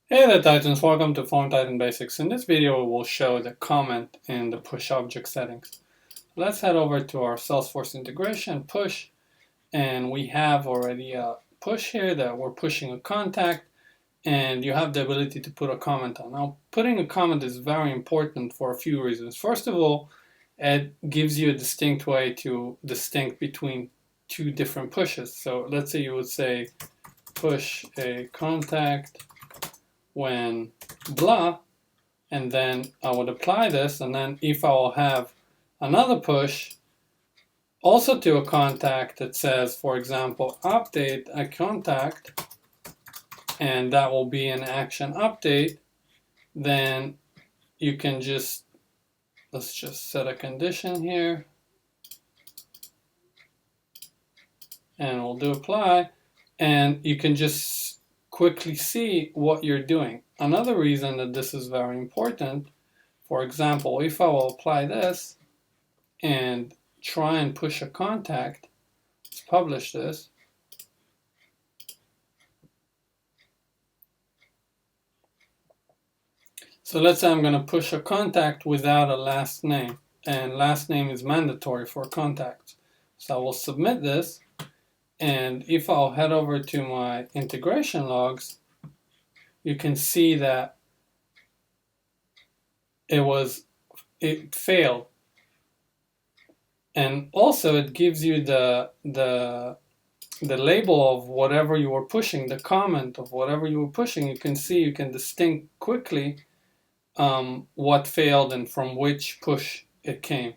Hey there Titans, welcome to Form Titan Basics. In this video we'll show the comment in the push object settings. Let's head over to our Salesforce integration, push, and we have already a push here that we're pushing a contact, and you have the ability to put a comment on. Now putting a comment is very important for a few reasons. First of all, it gives you a distinct way to distinct between two different pushes. So let's say you would say push a contact when blah, and then I would apply this, and then if I will have another push also to a contact that says, for example, update a contact, and that will be an action update, then you can just, let's just set a condition here, and we'll do apply, and you can just quickly see what you're doing. Another reason that this is very important, for example, if I will apply this and try and push a contact, let's publish this. So let's say I'm going to push a contact without a last name, and last name is mandatory for contacts. So I will submit this, and if I'll head over to my integration logs, you can see that it failed. And also it gives you the label of whatever you were pushing, the comment of whatever you were pushing. You can see, you can distinct quickly what failed and from which push it came.